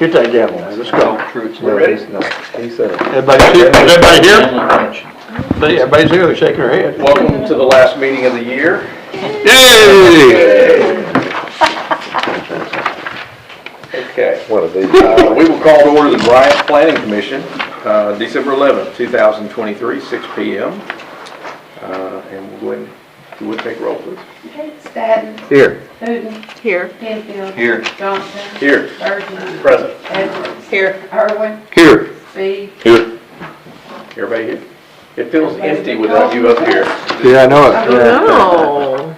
Get that gavel, man. Let's go. We're ready? No, he said it. Everybody here? Is everybody here? See, everybody's here. They're shaking their head. Welcome to the last meeting of the year. Yay! Okay. One of these. We will call to order the Bryant Planning Commission, December 11th, 2023, 6 p.m. And we'll go ahead and take roll, please. Staton. Here. Hooten. Here. Penfield. Here. Johnson. Here. Burgess. Present. Edwards. Here. Irwin. Here. Speed. Here. Everybody here? It feels empty without you up here. Yeah, I know it. No.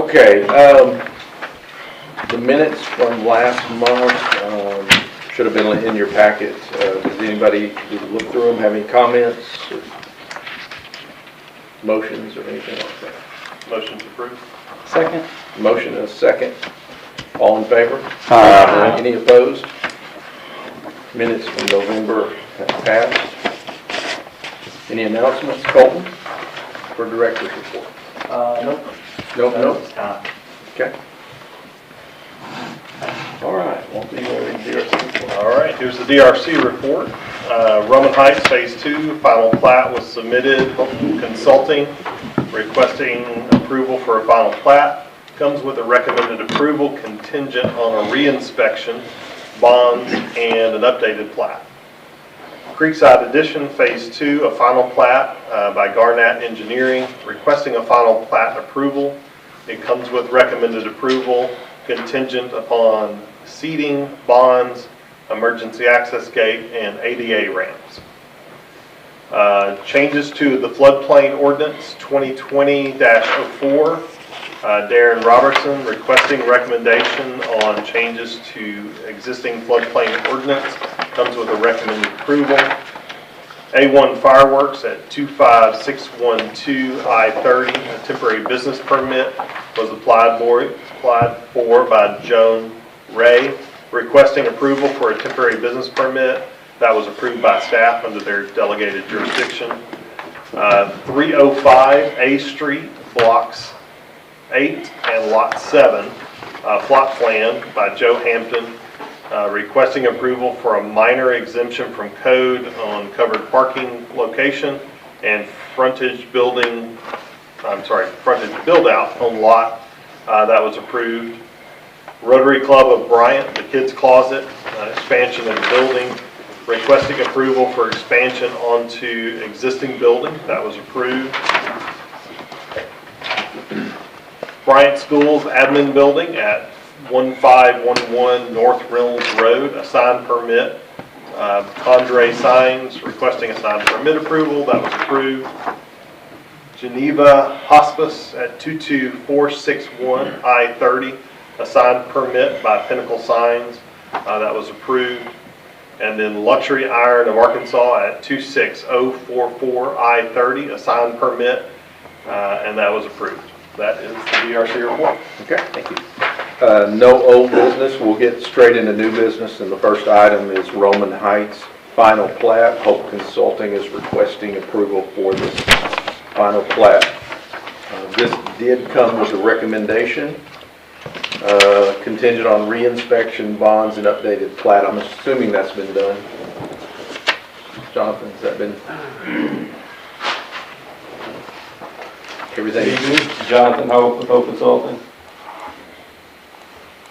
Okay, the minutes from last month should have been in your packet. Does anybody look through them, have any comments, or motions, or anything like that? Motion to approve. Second. Motion and a second. All in favor? Aye. Any opposed? Minutes from November have passed. Any announcements, Colton, for director's report? Nope. Nope. Okay. All right, won't be very DRC report. All right, here's the DRC report. Roman Heights Phase 2, final plat was submitted. Hilton Consulting requesting approval for a final plat. Comes with a recommended approval contingent on a reinspection, bonds, and an updated plat. Creekside Addition Phase 2, a final plat by Garnett Engineering, requesting a final plat approval. It comes with recommended approval contingent upon seating, bonds, emergency access gate, and ADA ramps. Changes to the floodplain ordinance 2020-04. Darren Robertson requesting recommendation on changes to existing floodplain ordinance. Comes with a recommended approval. A1 Fireworks at 25612 I-30, a temporary business permit was applied for by Joan Ray, requesting approval for a temporary business permit. That was approved by staff under their delegated jurisdiction. 305 A Street, Blocks 8 and Lot 7, plot plan by Joe Hampton, requesting approval for a minor exemption from code on covered parking location and frontage build out on lot. That was approved. Rotary Club of Bryant, the Kids Closet, expansion of the building, requesting approval for expansion onto existing building. That was approved. Bryant Schools Admin Building at 1511 North Reynolds Road, a sign permit. Condre Signs requesting a sign permit approval. That was approved. Geneva Hospice at 22461 I-30, a sign permit by Pinnacle Signs. That was approved. And then Luxury Iron of Arkansas at 26044 I-30, a sign permit, and that was approved. That is the DRC report. Okay, thank you. No old business. We'll get straight into new business, and the first item is Roman Heights final plat. Hope Consulting is requesting approval for this final plat. This did come with a recommendation contingent on reinspection, bonds, and updated plat. I'm assuming that's been done. Jonathan, has that been? Everything? Jonathan Hope with Hope Consulting.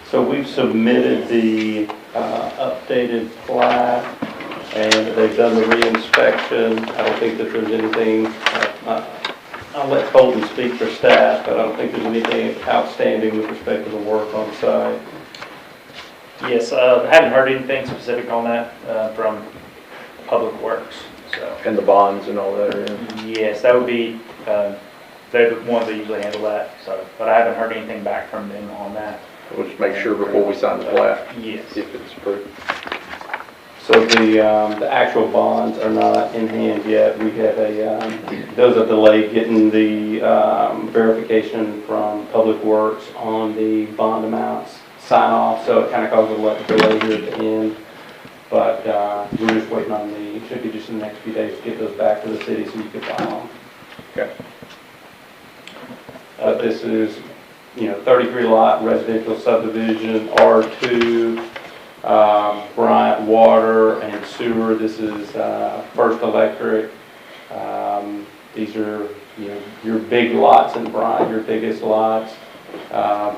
So we've submitted the updated plat, and they've done the re-inspection. I don't think that there's anything, I'll let Colton speak for staff, but I don't think there's anything outstanding with respect to the work on site. Yes, I haven't heard anything specific on that from Public Works. So, And the bonds and all that are in? yes, that would be, they're the ones that usually handle that. So, but I haven't heard anything back from them on that. We'll just make sure before we sign the plat, Yes. if it's approved. So the actual bonds are not in hand yet. We have those are delayed getting the verification from Public Works on the bond amounts sign off, so it kind of causes a little delay here at the end. But we're just waiting on it should be just in the next few days to get those back to the city so you can file them. Okay. This is 33 lot residential subdivision, R2, Bryant Water and Sewer. This is First Electric. These are, your big lots in Bryant, your biggest lots.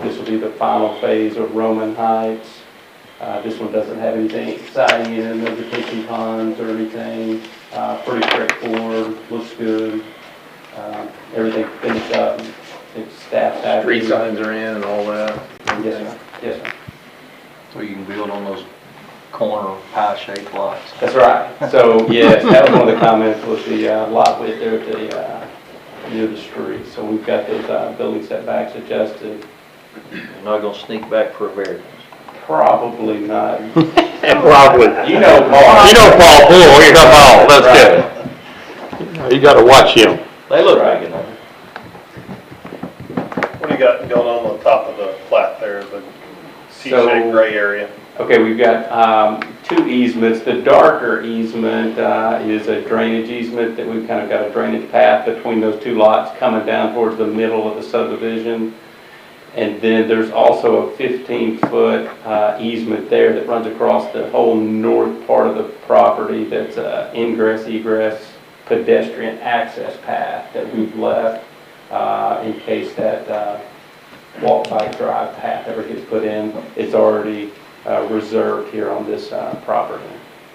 This will be the final phase of Roman Heights. This one doesn't have anything exciting in it, no detention ponds or anything. Pretty straightforward, looks good. Everything finished up, it's staffed out. Street signs are in and all that. Yes, sir. Yes, sir. So you can build on those corner pie-shaped lots. That's right. So, yes, that was one of the comments, was the lot width there at the, near the street. So we've got those building setbacks adjusted. You're not gonna sneak back for a variance. Probably not. Probably. You know Paul. You know Paul Poole, here's Paul, that's good. You gotta watch him. They look big enough. What do you got going on the top of the plat there, the So- C-shaped gray area? Okay, we've got two easements. The darker easement is a drainage easement that we've kind of got a drainage path between those two lots coming down towards the middle of the subdivision. And then there's also a 15-foot easement there that runs across the whole north part of the property. That's a ingress, egress, pedestrian access path that we've left in case that walk, bike, drive path ever gets put in. It's already reserved here on this property.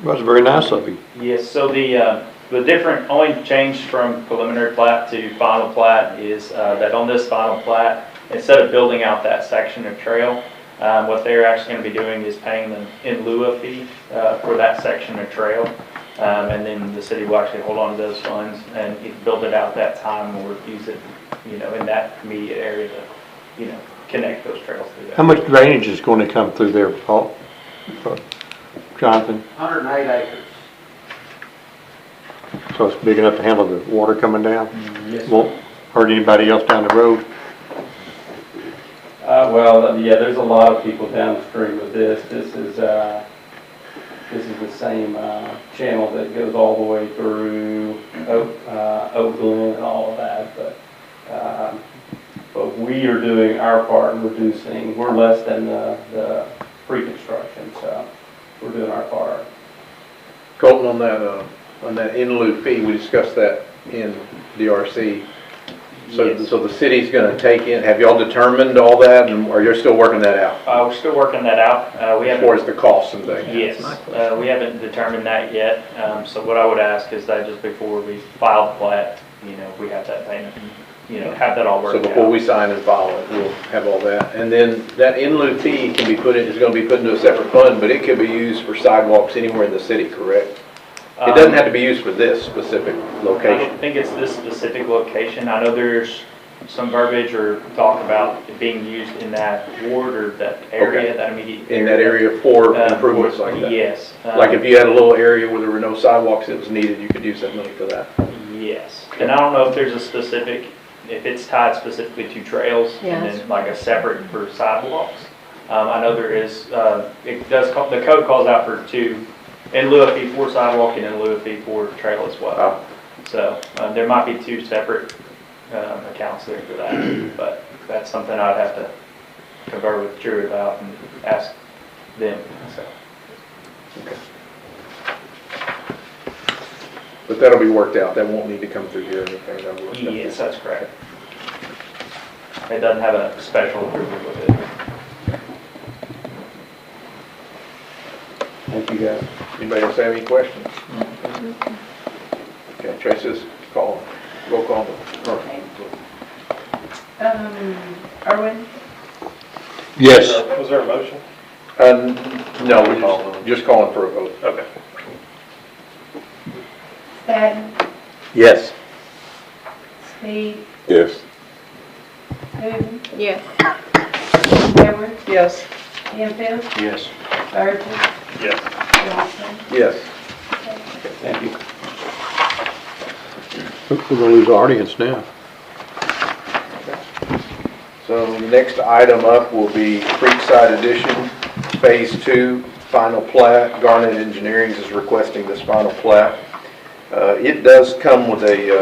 That's very nice of you. Yes, so the different, only change from preliminary plat to final plat is that on this final plat, instead of building out that section of trail, what they're actually going to be doing is paying them in lieu of fee for that section of trail. And then the city will actually hold on to those funds and either build it out that time or use it, in that immediate area to, connect those trails through there. How much drainage is gonna come through there, Paul? Jonathan? 108 acres. So it's big enough to handle the water coming down? Yes. Won't hurt anybody else down the road? Yeah, there's a lot of people downstream of this. This is the same channel that goes all the way through Oak Glen and all of that. But we are doing our part in reducing. We're less than the pre-construction, so we're doing our part. Colton, on that in lieu fee, we discussed that in DRC. So, Yes. so the city's gonna take in, have y'all determined all that, and are you still working that out? We're still working that out. We As far haven't, as the costs and things? yes, we haven't determined that yet. So what I would ask is that just before we file the plat, we have that payment, have that all So worked before out. we sign and file it, we'll have all that. And then that in lieu fee can be is gonna be put into a separate fund, but it could be used for sidewalks anywhere in the city, correct? It doesn't have to be used for this specific I location. don't think it's this specific location. I know there's some verbiage or talk about it being used in that ward or that area, Okay. that immediate. In that area for Uh, improvements like that? Yes. Like if you had a little area where there were no sidewalks that was needed, you could use that money for that. Yes. And I don't know if there's a specific, if it's tied specifically to trails and Yes. then like a separate for sidewalks. I know there is, it does, the code calls out for two, in lieu of fee for sidewalk and in lieu of fee for trail as well. Oh. So there might be two separate accounts there for that, but that's something I'd have to confer with Drew about and ask them, so. But that'll be worked out. That won't need to come through here or anything. That'll be worked out. Yes, that's correct. It doesn't have a special approval with it. Thank you, guys. Anybody else have any questions? Okay, Tracy's call, roll call. Okay. Irwin, Yes. Was there a motion? No, we're just calling for a vote. Okay. Staton, Yes. Speed, Yes. Hooven, Yes. Edwards, Yes. Enfield, Yes. Burgess, Yes. Johnson. Yes. Thank you. We're gonna lose our audience now. So the next item up will be Creekside Edition, Phase 2, final plat. Garnet Engineering is requesting this final plat. It does come with a,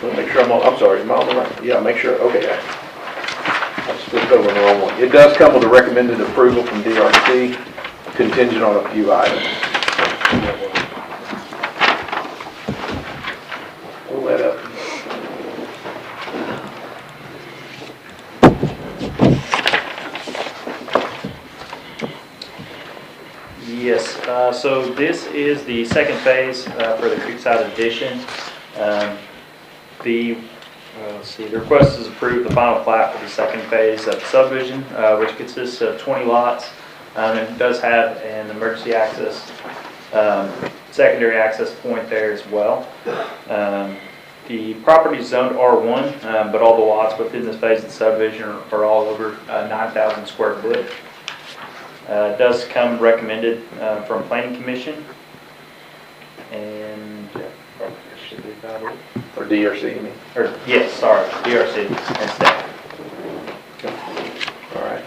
let me make sure I'm sorry, am I on the right? Yeah, make sure, okay. let's go with roll one. It does come with a recommended approval from DRC, contingent on a few items. Pull that up. Yes, so this is the second phase for the Creekside addition. Let's see, the request is approved the final plat for the second phase of the subdivision, which consists of 20 lots. And it does have an emergency access, secondary access point there as well. The property is zoned R1, but all the lots within this phase of the subdivision are all over 9,000 square foot. It does come recommended from Planning Commission, and that should be about it. Or DRC, you mean? Or, yes, sorry, DRC and staff. All right.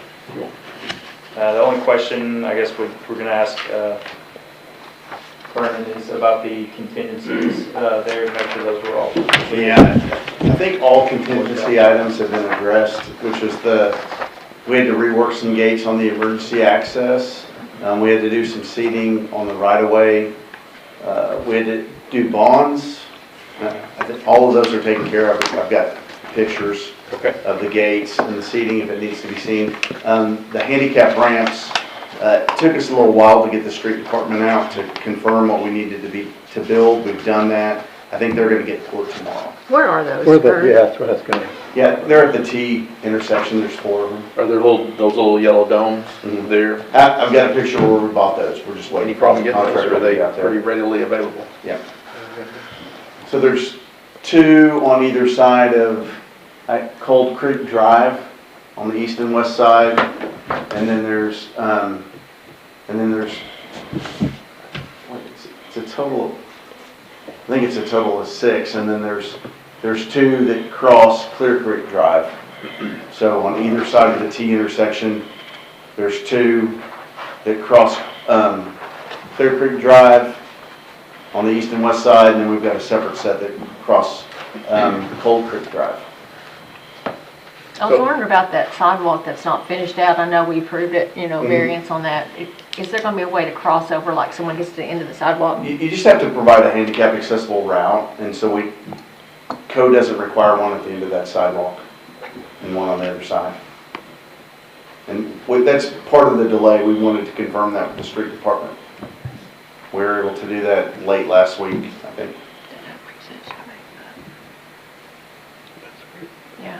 The only question, I guess, we're going to ask Vernon is about the contingencies there, to make sure those were all. Yeah, I think all contingency items have been addressed, which is we had to rework some gates on the emergency access. We had to do some seating on the right-of-way. We had to do bonds. I think all of those are taken care of. I've got pictures of the gates and the seating if it needs to be seen. The handicap ramps, it took us a little while to get the street department out to confirm what we needed to build. We've done that. I think they're going to get poured tomorrow. Where are those? Yeah, that's what I was gonna. Yeah, they're at the T intersection. There's 4 of them. Are there those little yellow domes there? I've got a picture where we bought those. We're just waiting. Any problem for the getting those, or are contractor they to be out there. pretty readily available? Yeah. So there's 2 on either side of Cold Creek Drive on the east and west side, and then there's it's a total of, I think it's a total of 6, and then there's 2 that cross Clear Creek Drive. So on either side of the T intersection, there's 2 that cross Clear Creek Drive on the east and west side, and then we've got a separate set that cross Cold Creek Drive. I was wondering about that sidewalk that's not finished out. I know we approved it, variance on that. Is there gonna be a way to cross over, like someone gets to the end of the sidewalk? You just have to provide a handicap accessible route, and so code doesn't require one at the end of that sidewalk and one on the other side. And that's part of the delay. We wanted to confirm that with the street department. We were able to do that late last week, I think. Yeah.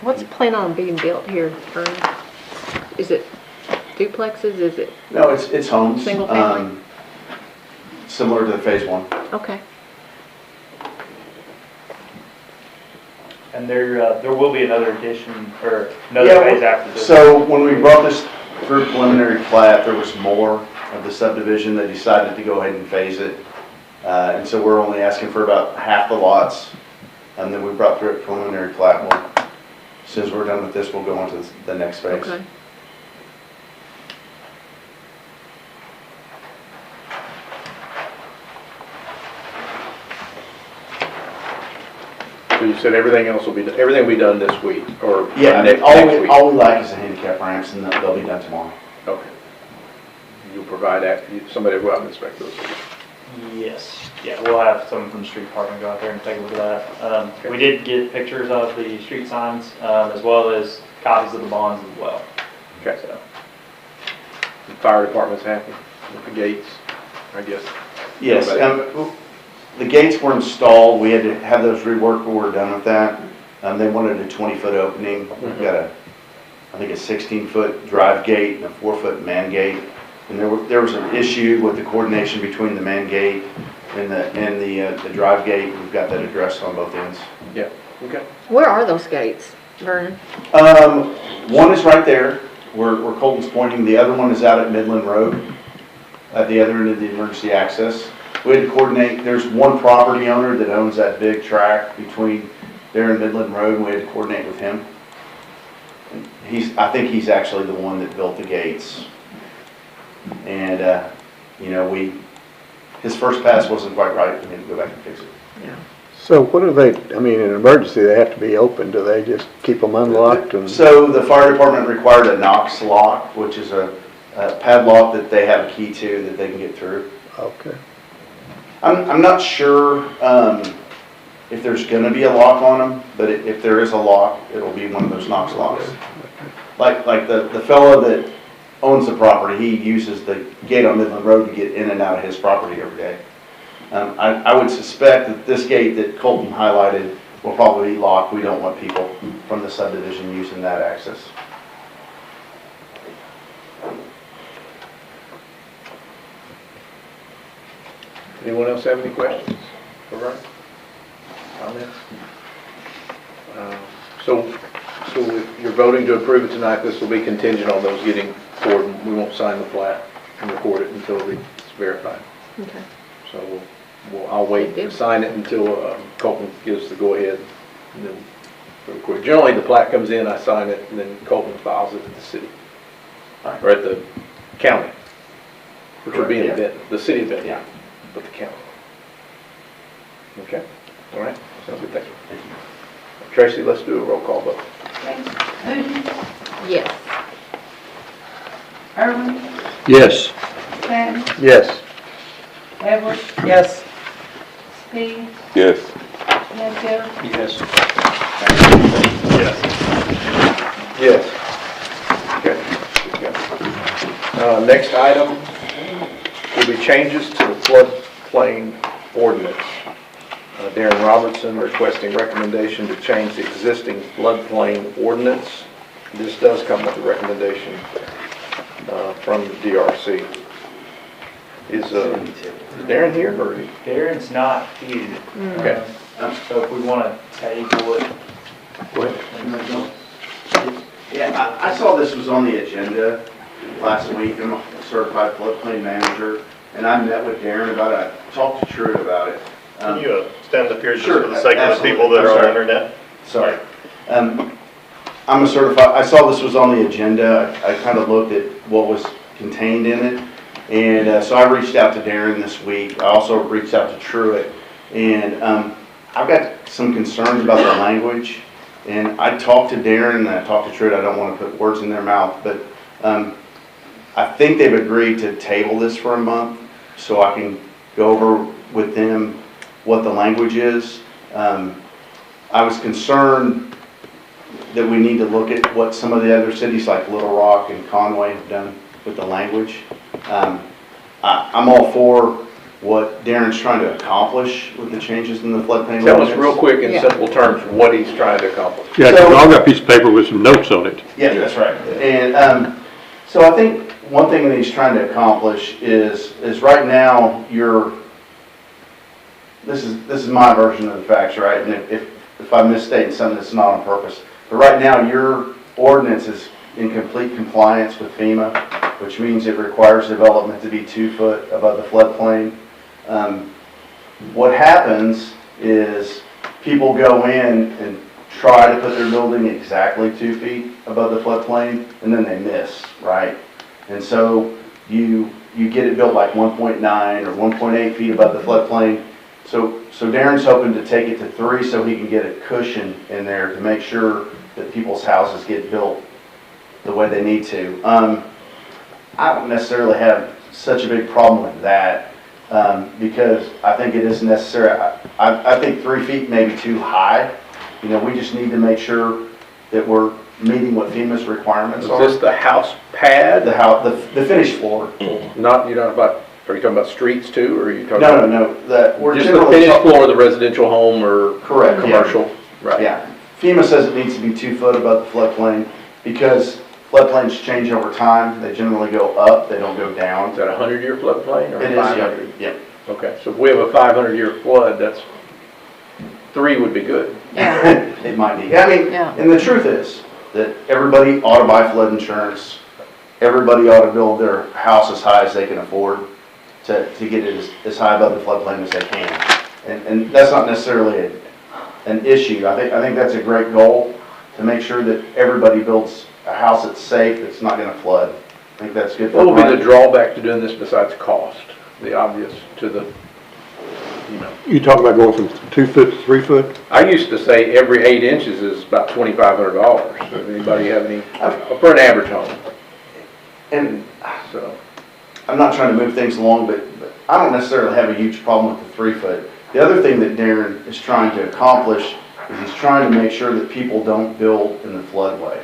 What's planned on being built here, Vern? Is it duplexes? Is it? No, it's homes. Single family? Similar to phase 1. Okay. And there will be another addition, or another phase after this. So when we brought this through preliminary plat, there was more of the subdivision. They decided to go ahead and phase it. And so we're only asking for about half the lots. And then we brought through a preliminary plat. As soon as we're done with this, we'll go on to the next phase. Okay. So you said everything else will be, everything will be done this week, or Yeah, next week? all we lack is the handicap ramps, and they'll be done tomorrow. Okay. You'll provide that, somebody will go out and inspect those? Yes, yeah, we'll have someone from the street department go out there and take a look at that. We did get pictures of the street signs, as well as copies of the bonds as well. Okay. So, The fire department's happy with the gates, I guess? Yes, the gates were installed. We had to have those reworked when we're done with that. They wanted a 20-foot opening. We've got I think a 16-foot drive gate and a 4-foot man gate. And there was an issue with the coordination between the man gate and the drive gate. We've got that addressed on both ends. Yeah, okay. Where are those gates, Vernon? One is right there where Colton's pointing. The other one is out at Midland Road at the other end of the emergency access. We had to coordinate. There's one property owner that owns that big tract between there and Midland Road, and we had to coordinate with him. I think he's actually the one that built the gates. And, you know, his first pass wasn't quite right, we had to go back and fix it. So what do they, I mean, in an emergency, they have to be open, do they just keep them unlocked and? So the fire department required a Knox lock, which is a padlock that they have a key to that they can get through. Okay. I'm not sure if there's gonna be a lock on them, but if there is a lock, it'll be one of those Knox locks. Like the fellow that owns the property, he uses the gate on Midland Road to get in and out of his property every day. I would suspect that this gate that Colton highlighted will probably be locked. We don't want people from the subdivision using that access. Anyone else have any questions? All right. Comments? So if you're voting to approve it tonight, this will be contingent on those getting forward. We won't sign the plat and record it until it's verified. Okay. So I'll wait to sign it until Colton gives the go-ahead. And then we'll record. Generally, the plat comes in, I sign it, and then Colton files it at the city, or at the county, which would be in the city of Benton, Yeah. but the county. Okay, all right, sounds good, thank you. Tracy, let's do a roll call vote. Moody, Yes. Irwin, Yes. Patton, Yes. Edwards, Yes. Steve, Yes. Canfield, Yes. Yes. Yes. Okay. Next item will be changes to the floodplain ordinance. Darren Robertson requesting recommendation to change the existing floodplain ordinance. This does come with a recommendation from the DRC. Is Darren here or? Darren's not here. Okay. So if we want to table it. Go ahead. Yeah, I saw this was on the agenda last week. I'm a certified floodplain manager, and I met with Darren about it. I talked to Truett about it. Can you stand up here just Sure, for the sake of the people that absolutely. are on I'm the internet? Sorry. I'm a certified, I saw this was on the agenda. I kind of looked at what was contained in it. And so I reached out to Darren this week. I also reached out to Truett. And I've got some concerns about the language. And I talked to Darren and I talked to Truett. I don't want to put words in their mouth, but I think they've agreed to table this for a month so I can go over with them what the language is. I was concerned that we need to look at what some of the other cities like Little Rock and Conway have done with the language. I'm all for what Darren's trying to accomplish with the changes in the floodplain. Tell us ordinance. real quick in Yeah. simple terms what he's trying to accomplish. Yeah, 'cause I've got a piece of paper with some notes on it. Yeah, that's right. And so I think one thing that he's trying to accomplish is right now this is my version of the facts, right? And if I'm misstating something, it's not on purpose. But right now, your ordinance is in complete compliance with FEMA, which means it requires development to be 2 foot above the floodplain. What happens is people go in and try to put their building exactly 2 feet above the floodplain, and then they miss, right? And so you get it built like 1.9 or 1.8 feet above the floodplain. So Darren's hoping to take it to 3 so he can get a cushion in there to make sure that people's houses get built the way they need to. I don't necessarily have such a big problem with that because I think it is necessary. I think 3 feet may be too high. You know, we just need to make sure that we're meeting what FEMA's requirements Is are. this the house pad? The house, the finished floor. Are you talking about streets too, or are you talking? No. We're Just the generally finished floor of the residential home or Correct, yeah. commercial? Right. Yeah. FEMA says it needs to be 2 foot above the floodplain because floodplains change over time. They generally go up, they don't go down. Is that a 100-year floodplain or It is, 500? yeah. Okay, so if we have a 500-year flood, that's, 3 would be good. Yeah. It might be. I mean, Yeah. and the truth is that everybody ought to buy flood insurance. Everybody ought to build their house as high as they can afford to get it as high above the floodplain as they can. And that's not necessarily an issue. I think that's a great goal to make sure that everybody builds a house that's safe, that's not gonna flood. I think that's good for What would be the Brian. drawback to doing this besides cost? The obvious to the, you know. You talking about going from 2 foot to 3 foot? I used to say every 8 inches is about $2,500. Does anybody have any, for an average home, And so. I'm not trying to move things along, but I don't necessarily have a huge problem with the 3 foot. The other thing that Darren is trying to accomplish is he's trying to make sure that people don't build in the floodway,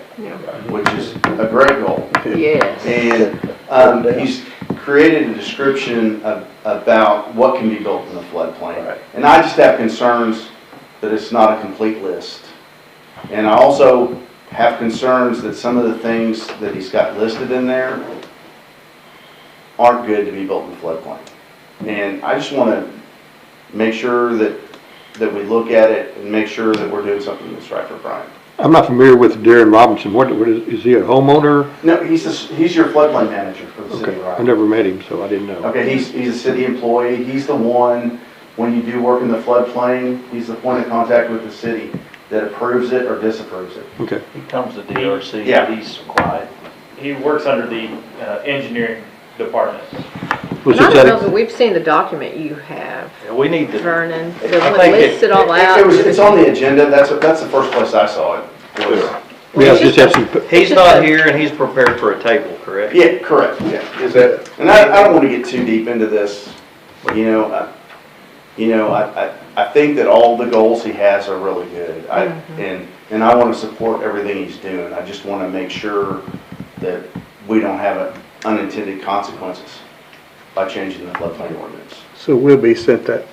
which is a great goal. Yes. And he's created a description about what can be built in the floodplain. Right. And I just have concerns that it's not a complete list. And I also have concerns that some of the things that he's got listed in there aren't good to be built in the floodplain. And I just want to make sure that we look at it and make sure that we're doing something that's right for Brian. I'm not familiar with Darren Robinson. What is he a homeowner? No, he's your floodplain manager for the city, Okay, right? I never met him, so I didn't know. Okay, he's a city employee. He's the one, when you do work in the floodplain, he's the point of contact with the city that approves it or disapproves it. Okay. He comes to DRC, Yeah. he's quiet. He works under the engineering department. Was And I it don't that, know, but we've seen the document you have, We need to, Vernon, I the one think lists it all out. It's on the agenda. That's the first place I saw it. yeah, just have some, he's not here and he's prepared for a table, correct? Yeah, correct, yeah. Is that, And I don't want to get too deep into this, I think that all the goals he has are really good. And I want to support everything he's doing. I just want to make sure that we don't have unintended consequences by changing the floodplain ordinance. so we'll be sent that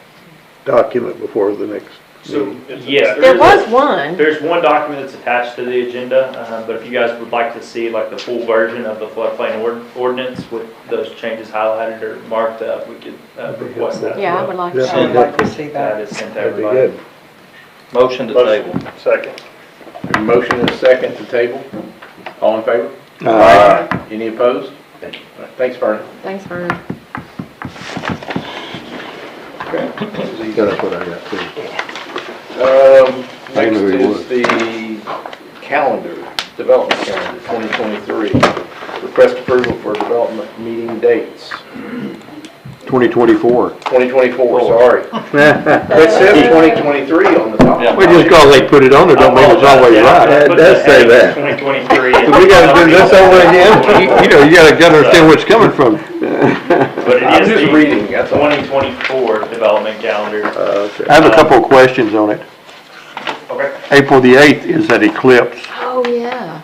document before the next. So, yes, There was one. There's one document that's attached to the agenda, but if you guys would like to see like the full version of the floodplain ordinance with those changes highlighted or marked up, we could request that. Yeah, I would like Yeah. to. I would like to see That that. is sent to That'd be everybody. good. Motion to table. Second. a motion and a second to table? All in favor? Any opposed? All right, thanks, Vernon. Thanks, Vernon. That's what I got too. I Next knew he is would. the calendar, development calendar, 2023. Request approval for development meeting dates. 2024. 2024, sorry. It says 2023 on the top. Well, just because they put it on there don't mean it's always right. It does say that. 2023. So we gotta do this over again? You gotta understand where it's coming from. But I'm it is just the reading, that's all. 2024 development calendar. I have a couple of questions on it. Okay. April the 8th is that eclipse. Oh, yeah.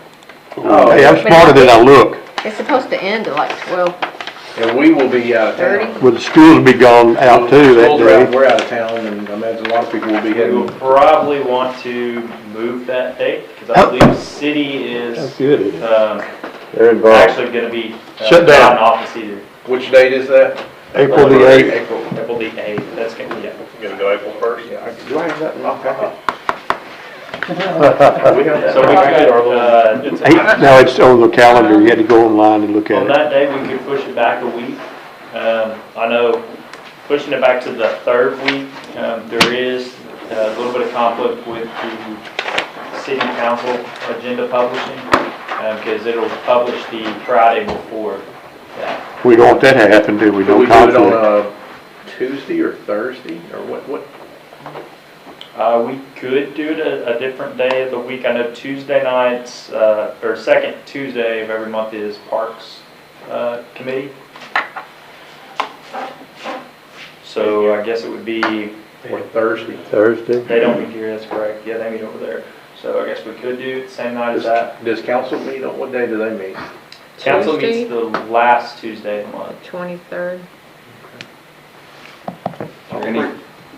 Hey, I'm smarter than I look. It's supposed to end at like 12:30. And we will be out of town. Will the schools be gone out too that Schools are out- day? We're out of town, and I imagine a lot of people will be We will heading. probably want to move that date, because I believe the city That's is good. actually going to be Shut down. not in office either. Which date is that? April the 8th. April. April the 8th, that's going to be, yeah. You're gonna go April 1st? Do I have that in my packet? We have that So in we my packet, or a could, little- No, it's on the calendar. You had to go online and look on at it. that day, we could push it back a week. I know pushing it back to the third week, there is a little bit of conflict with the city council agenda publishing, because it'll publish the Friday before that. We don't want that to happen, do we? Do we Don't do it on conflict. a Tuesday or Thursday, or what? We could do it a different day of the week. I know Tuesday nights, or second Tuesday of every month is Parks Committee. So I guess it would be, Or Thursday? Thursday. they don't meet here, that's correct. Yeah, they meet over there. So I guess we could do it the same night as that. Does council meet, on what day do they meet? Council Tuesday? meets the last Tuesday of the month. 23rd.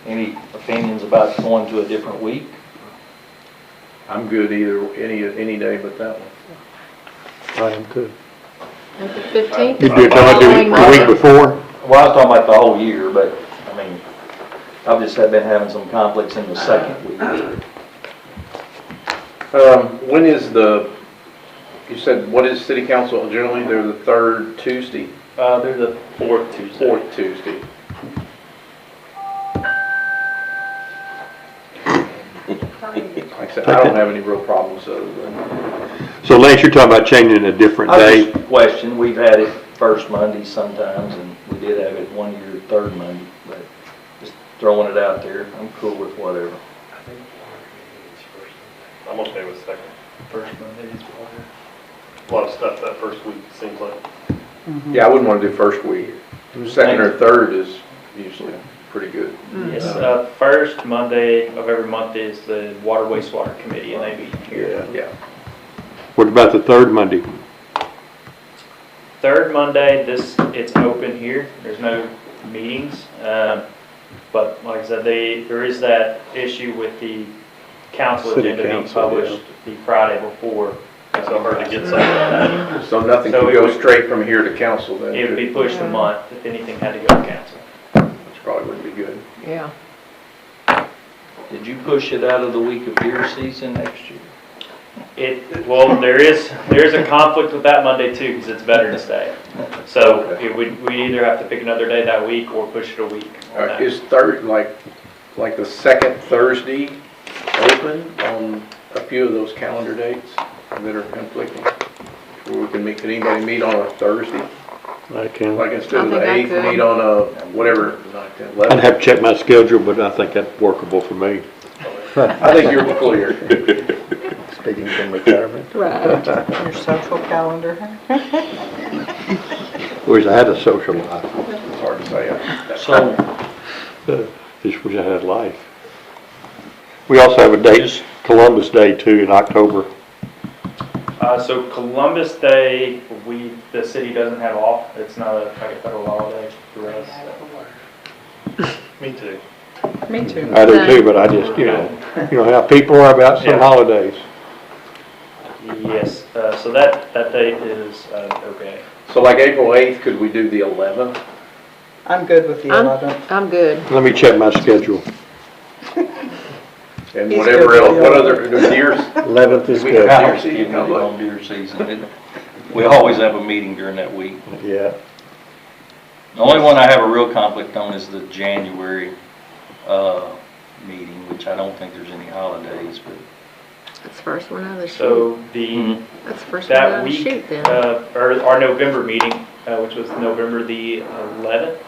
Any opinions about going to a different week? I'm good any day but that one. I am too. And the 15th. You'd be talking Following about the week Monday. before? Well, I was talking about the whole year, but, I mean, I've just been having some conflicts in the second week. When is you said, what is city council generally? They're the third Tuesday? They're the fourth Tuesday. Fourth Tuesday. Like I said, I don't have any real problems other than, So Lance, you're talking about changing a different I day? just question, we've had it first Monday sometimes, and we did have it one year, third Monday, but just throwing it out there, I'm cool with whatever. I'm okay with second. First Monday is a lot of stuff that first week, seems like. yeah, I wouldn't want to do first week. Second or third is usually pretty good. Yes, first Monday of every month is the Water Wastewater Committee, and they meet here. Yeah. What about the third Monday? Third Monday, it's open here, there's no meetings, but like I said, there is that issue with the council City agenda being council, published the Friday before. So hard to get something. So nothing So can it go would- straight from here to council then? It would be pushed a month if anything had to go to council. Which probably wouldn't be good. Yeah. Did you push it out of the week of deer season next year? Well, there is a conflict with that Monday too, because it's Veterans Day. So we either have to pick another day that week or push it a week on that. Is third, like the second Thursday open on a few of those calendar dates that are conflicting? Where we can meet, can anybody meet on a Thursday? I can. Like instead of the I 8th, could. meet on a, whatever, 9th, 10th, I'd 11th? have to check my schedule, but I think that's workable for me. I think you're clear. Speaking from retirement. Right. Your social calendar. Wish I had a social life. It's hard to say. So, Just wish I had life. We also have a date, Columbus Day too, in October. So Columbus Day, the city doesn't have off. It's not like a federal holiday for us. Me too. Me too. I do too, but I just, you know how people are about some Yeah. holidays. Yes, so that date is okay. So like April 8th, could we do the 11th? I'm good with the 11th. I'm good. Let me check my schedule. And He's whatever good else, with what the other, deers? 11th is We good. have how deer season keeping it coming up. on deer season? We always have a meeting during that week. Yeah. The only one I have a real conflict on is the January, meeting, which I don't think there's any holidays, but. That's the first one out of the chute. So the, That's the first one out that of the week, chute then. or our November meeting, which was November the 11th,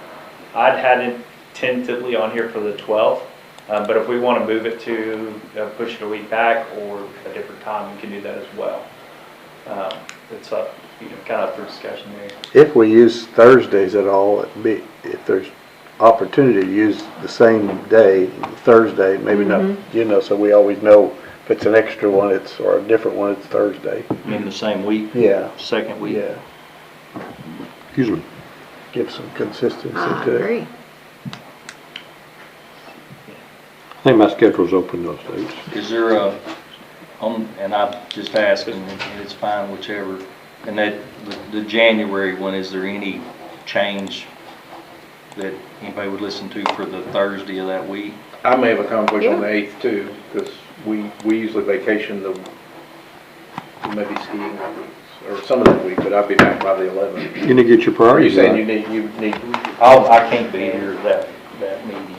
I'd had it tentatively on here for the 12th. But if we want to move it to push it a week back or a different time, we can do that as well. It's up, kind of up for discussion there. If we use Thursdays at all, if there's opportunity to use the same day, Thursday, maybe not, so we always know if it's an extra one, or a different one, it's Thursday. I mean, the same week? Yeah. Second week? Yeah, Excuse me. give some consistency I to it. agree. I think my schedule's open those days. Is there and I'm just asking, and it's fine, whichever, and that, the January one, is there any change that anybody would listen to for the Thursday of that week? I may have a conflict on the 8th too, because we usually vacation maybe skiing that week, or some of that week, but I'll be back by the 11th. You need to get your Are you priorities saying right. you need, I can't be here that meeting.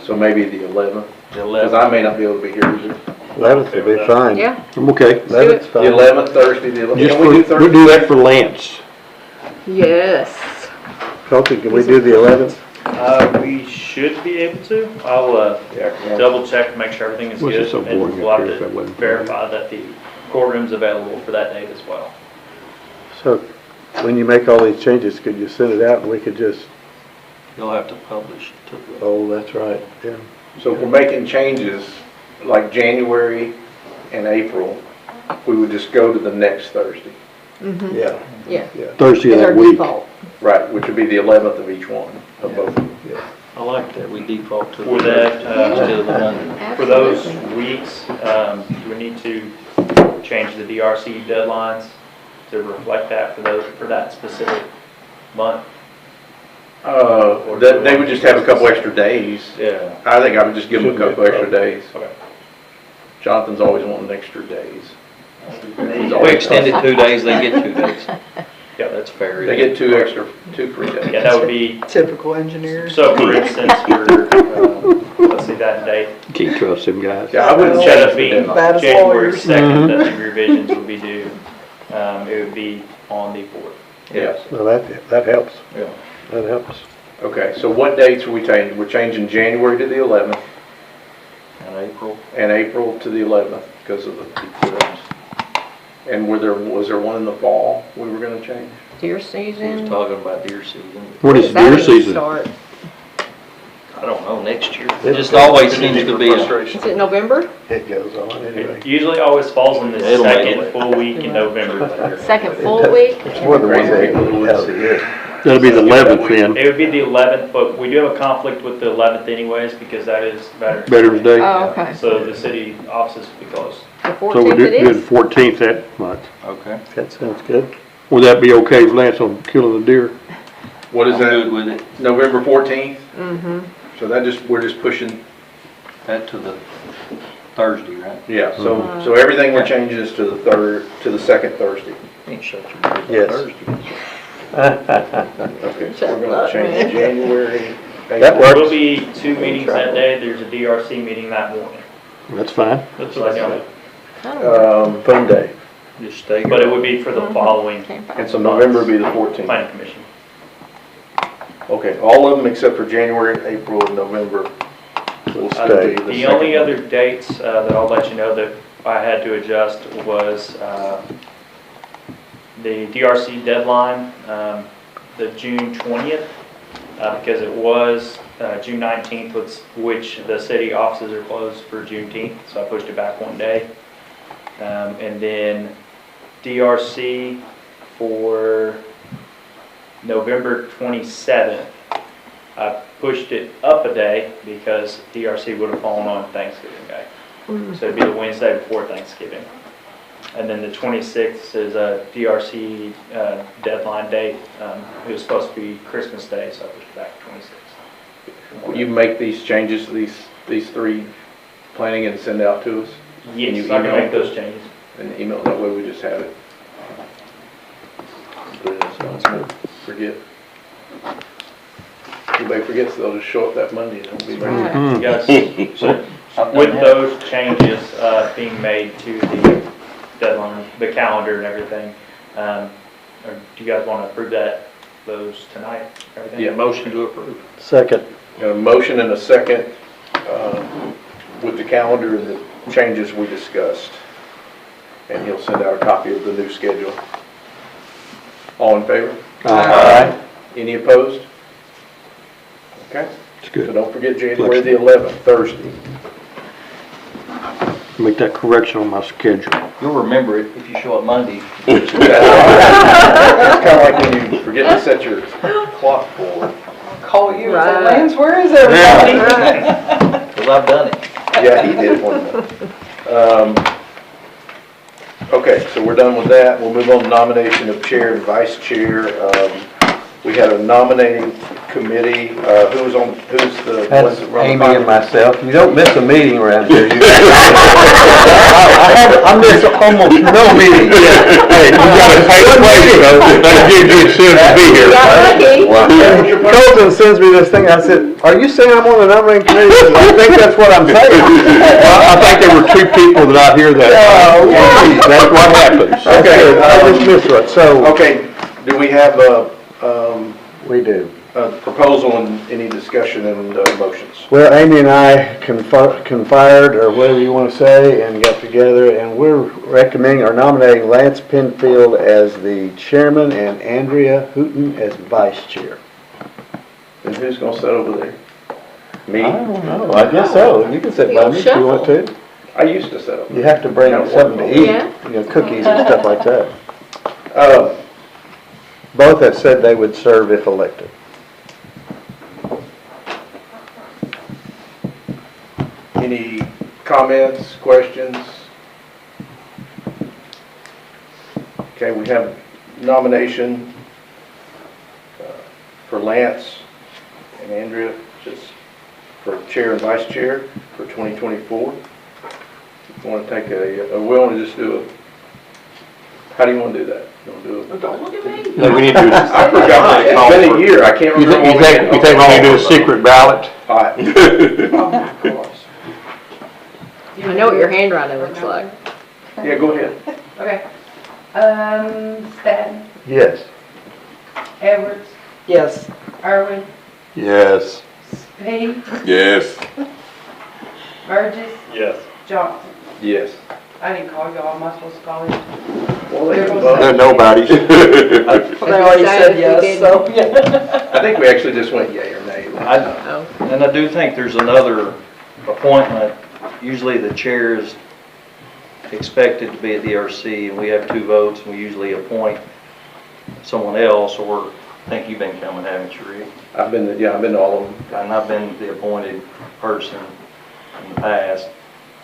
so maybe the 11th? The Because 11th. I may not be able to be here either. 11th will be fine. Yeah. I'm okay. 11th's The fine. 11th, Thursday, the 11th. Just Can we do we'll Thursday? do that for Lance. Yes. Colton, can we do the 11th? We should be able to. I'll double check, make sure everything is Was it good. so And boring we'll up have here if to that wasn't for verify that the courtroom's available for that date as well. So, when you make all these changes, could you send it out and we could just, You'll have to publish it to the. oh, that's right, yeah. So if we're making changes, like January and April, we would just go to the next Thursday. Mm-hmm. Yeah. Yeah. Thursday of It's our that week. default. Right, which would be the 11th of each one, of both. I like that, we default to the. For that, Instead of the Monday. For those Absolutely. weeks, do we need to change the DRC deadlines to reflect that for that specific month? They would just have a couple extra days. Yeah. I think I would just give them a couple extra days. Okay. Jonathan's always wanting extra days. If we extend it 2 days, they get 2 days. Yeah, That's fair. They get two free days. Yeah, that would be, Typical engineers. so for instance, for, let's see, that date. Can't trust them guys. Yeah, I wouldn't Instead change of the being deadline. Bad as January lawyers. 2nd that the revisions would be due, it would be on the 4th. Yes. Well, that helps. Yeah. That helps. Okay, so what dates are we changing? We're changing January to the 11th In April, and April to the 11th because of the eclipse. And was there one in the fall we were gonna change? Deer he was season. talking about deer season. What is Does that deer even season? start? I don't know, next year. It just always seems to be a, Is it November? It goes on anyway. It usually always falls in the It'll make second it. full week in November. Second full week? It's more than one day out of the year. That'll be the 11th then, It would be the 11th, but we do have a conflict with the 11th anyways because that is Veterans. Veterans Day. Oh, okay. So the city offices will be closed. The So we 14th do it the is? 14th that month. okay. That sounds good. Would that be okay, Lance, on killing the deer? What is I'm that? good with it. November 14th? Mm-hmm. So we're just pushing, That to the Thursday, right? yeah, so everything we're changing is to the second Thursday. Ain't shut your door Yes. Thursday. Okay, so we're gonna change January. That There works. will be 2 meetings that day. There's a DRC meeting that morning. That's fine. That's what I know. Fun day. Just stay But it here. would be for the following And so November would be the 14th. planning commission. Okay, all of them except for January, April, and November will still Stay. be The the only second. other dates that I'll let you know that I had to adjust was the DRC deadline, the June 20th, because it was June 19th, which the city offices are closed for Juneteenth, so I pushed it back one day. And then DRC for November 27th. I pushed it up a day because DRC would have fallen on Thanksgiving Day. So it'd be the Wednesday before Thanksgiving. And then the 26th is a DRC deadline date. It was supposed to be Christmas Day, so I pushed it back to 26th. Will you make these changes, these three planning and send out to us? Yes, you I can email make it? those changes. And email, that way we just have it. Put it in so I don't forget. If anybody forgets, they'll just show up that Monday and it'll be ready. You guys, so with those changes being made to the deadline, the calendar and everything, or do you guys want to approve those tonight? Everything? Yeah. Motion to approve. Second. Got a motion and a second with the calendar and the changes we discussed. And he'll send out a copy of the new schedule. All in favor? Aye. Any opposed? Okay, It's so good. don't forget January the 11th, Thursday. Make that correction on my schedule. You'll remember it if you show up Monday. It's kind of like when you forget to set your clock forward. Call you and say, Right. Lance, where is everybody? Because I've done it. Yeah, he did one time. Okay, so we're done with that. We'll move on to nomination of chair and vice chair. We had a nominating committee. Who's the ones That's that run the Amy and myself. You don't miss a meeting around here. I miss almost no meeting. Hey, you gotta take a place, though. That gives you a chance to be here. Colton sends me this thing, I said, are you saying I'm on the numbering committee? He says, I think that's what I'm saying. Well, I think there were 2 people that I hear that. Oh, okay. That's what happens. Okay, I just missed it, so. Okay, do we have a We do. proposal and any discussion and motions? Well, Amy and I conspired, or whatever you want to say, and got together, and we're recommending or nominating Lance Penfield as the chairman and Andrea Hooton as vice chair. And who's gonna sit over there? Me? I don't know, I guess so. You can sit by me if you want to. I used to sit over You have to bring something to eat, Yeah. cookies and stuff like that. there. Both have said they would serve if elected. Any comments, questions? Okay, we have nomination for Lance and Andrea, just for chair and vice chair for 2024. You want to take we want to just do how do you want to do that? You want to do it? Don't look at me. No, we need to do, I forgot, it's been a year, I can't you remember. think we need to do a secret ballot? All right. I know what your handwriting looks like. Yeah, go ahead. Okay. Stanton, Yes. Edwards, Yes. Irwin, Yes. Spee, Yes. Burgess, Yes. Johnson. Yes. I didn't call y'all, am I supposed to call you? Well, they can They're vote. nobody's. Well, they already said If we yes, didn't. so, yeah. I think we actually just went yay or nay. And I do think there's another appointment. Usually the chair is expected to be at the ERC, and we have 2 votes, and we usually appoint someone else, or I think you've been coming, haven't you, Rick? I've been to all of them. And I've been the appointed person in the past.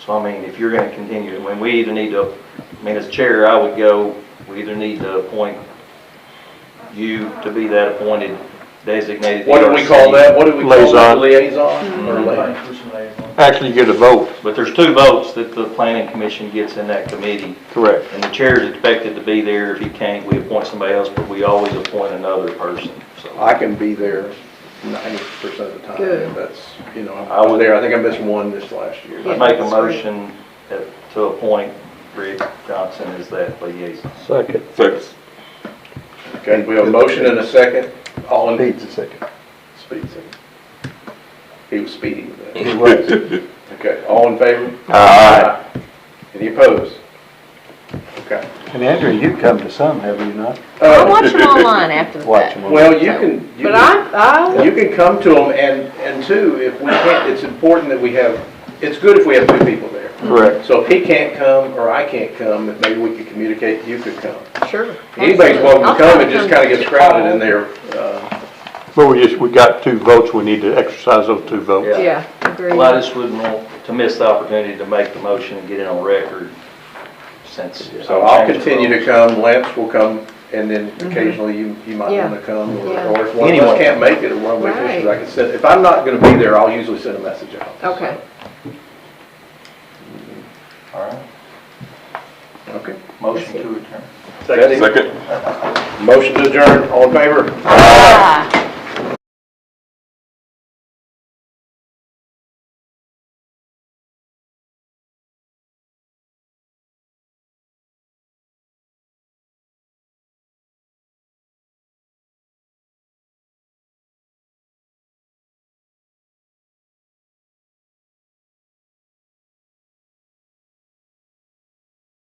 So, I mean, if you're going to continue, when we either need to, I mean, as chair, I would go, we either need to appoint you to be that appointed designated. What do we call that? What do we call that? Liaison. Liaison? Or liaison? Actually, you get a vote. But there's 2 votes that the planning commission gets in that committee. Correct. And the chair is expected to be there. If he can't, we appoint somebody else, but we always appoint another person, so. I can be there 90% of the time. Good. That's, you know, I I was would- there, I think I missed one this last year. I make a motion to appoint Rick Johnson as that liaison. Second. Second. Okay, we have a motion and a second. All in, Speed's a second. speed second. He was speeding with that. He was. Okay, all in favor? Aye. Any opposed? Okay. And Andrew, you come to some, have you not? I'll watch them online after the Watch fact. them. Well, you can, you But can, you can come to them, and two, if we can't, it's important that we have, it's good if we have 2 people there. Correct. So if he can't come, or I can't come, if maybe we could communicate, you could come. Sure. Anybody's welcome I'll to come, try it just kind of gets crowded in there. But we got 2 votes, we need to exercise those 2 votes. Yeah. Yeah, agreed. Well, I just wouldn't want to miss the opportunity to make the motion and get it on record since. So I'll continue to come, Lance will come, and then occasionally you might Yeah. want to come, Yeah. or if one of Anyone. us can't make it, or one of my Right. issues, I can send, if I'm not gonna be there, I'll usually send a message out. Okay. All right. Okay. Motion to adjourn. Second. Motion to adjourn, all in favor? Ah.